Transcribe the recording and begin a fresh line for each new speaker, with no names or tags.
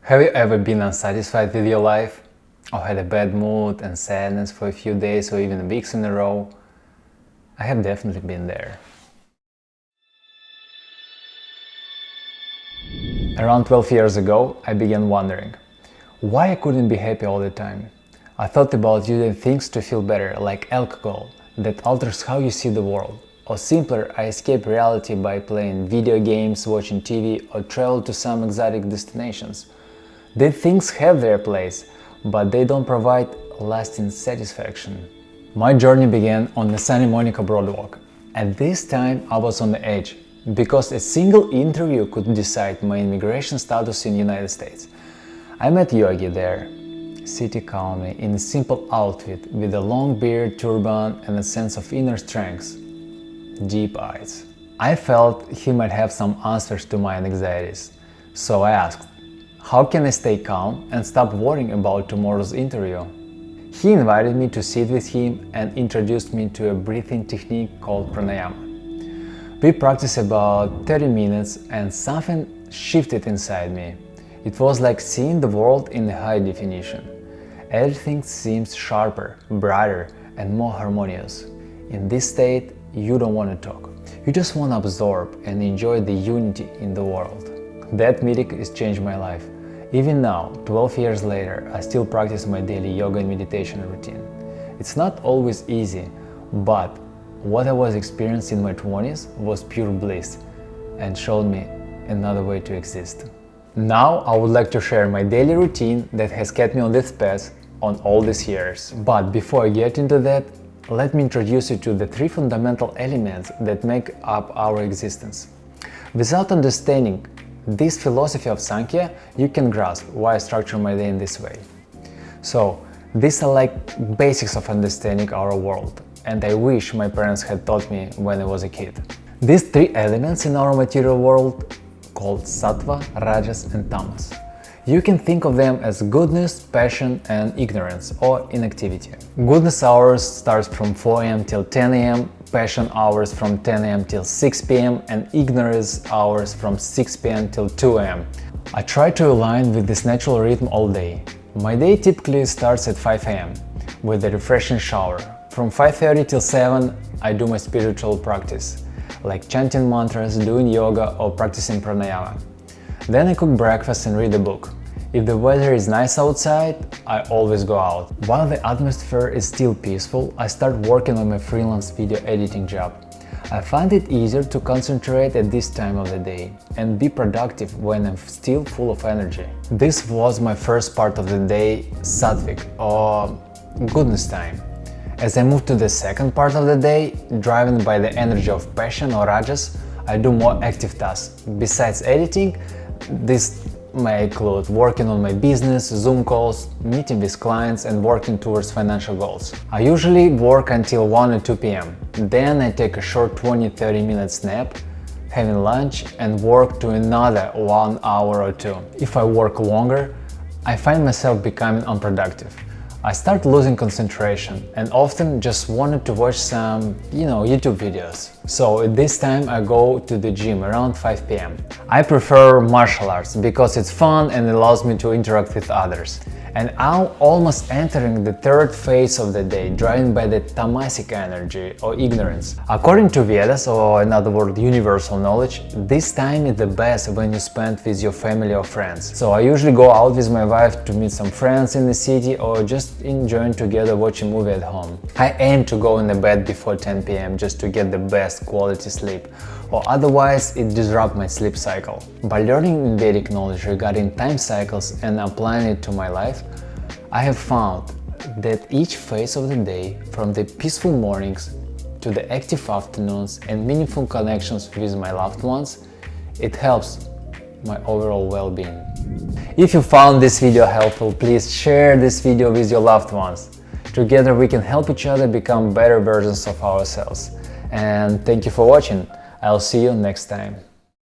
Have you ever been unsatisfied with your life? Or had a bad mood and sadness for a few days or even weeks in a row? I have definitely been there. Around 12 years ago, I began wondering why I couldn't be happy all the time. I thought about using things to feel better, like alcohol, that alters how you see the world. Or simpler, I escape reality by playing video games, watching TV, or travel to some exotic destinations. These things have their place, but they don't provide lasting satisfaction. My journey began on the Santa Monica Boardwalk. At this time, I was on the edge, because a single interview could decide my immigration status in the United States. I met Yogi there, sitting calmly in a simple outfit with a long beard, turban, and a sense of inner strength. Deep eyes. I felt he might have some answers to my anxieties, so I asked, how can I stay calm and stop worrying about tomorrow's interview? He invited me to sit with him and introduced me to a breathing technique called pranayama. We practiced about 30 minutes and something shifted inside me. It was like seeing the world in high definition. Everything seems sharper, brighter, and more harmonious. In this state, you don't want to talk. You just want to absorb and enjoy the unity in the world. That meeting has changed my life. Even now, 12 years later, I still practice my daily yoga and meditation routine. It's not always easy, but what I was experiencing in my 20s was pure bliss and showed me another way to exist. Now I would like to share my daily routine that has kept me on this path on all these years. But before I get into that, let me introduce you to the three fundamental elements that make up our existence. Without understanding this philosophy of Sankhya, you can grasp why I structure my day in this way. So, these are like basics of understanding our world, and I wish my parents had taught me when I was a kid. These three elements in our material world, called Sattva, Rajas and Tamas. You can think of them as goodness, passion and ignorance or inactivity. Goodness hours starts from 4 am till 10 am, passion hours from 10 am till 6 pm and ignorance hours from 6 pm till 2 am. I try to align with this natural rhythm all day. My day typically starts at 5 am with a refreshing shower. From 5:30 till 7 I do my spiritual practice, like chanting mantras, doing yoga or practicing pranayama. Then I cook breakfast and read a book. If the weather is nice outside, I always go out. While the atmosphere is still peaceful, I start working on my freelance video editing job. I find it easier to concentrate at this time of the day and be productive when I'm still full of energy. This was my first part of the day, sattvic or goodness time. As I move to the second part of the day, driven by the energy of passion or rajas, I do more active tasks. Besides editing, this may include working on my business, Zoom calls, meeting with clients and working towards financial goals. I usually work until 1 or 2 p.m. Then I take a short 20-30 minute nap, having lunch and work to another 1 hour or 2. If I work longer, I find myself becoming unproductive. I start losing concentration and often just wanted to watch some, YouTube videos. So at this time I go to the gym around 5 p.m. I prefer martial arts because it's fun and allows me to interact with others. And I'm almost entering the third phase of the day, driven by the tamasic energy or ignorance. According to Vedas, or in other words, universal knowledge, this time is the best when you spend with your family or friends. So I usually go out with my wife to meet some friends in the city or just enjoying together watching a movie at home. I aim to go in the bed before 10 p.m. just to get the best quality sleep, or otherwise it disrupts my sleep cycle. By learning Vedic knowledge regarding time cycles and applying it to my life, I have found that each phase of the day, from the peaceful mornings to the active afternoons and meaningful connections with my loved ones, it helps my overall well-being. If you found this video helpful, please share this video with your loved ones. Together we can help each other become better versions of ourselves. And thank you for watching. I'll see you next time.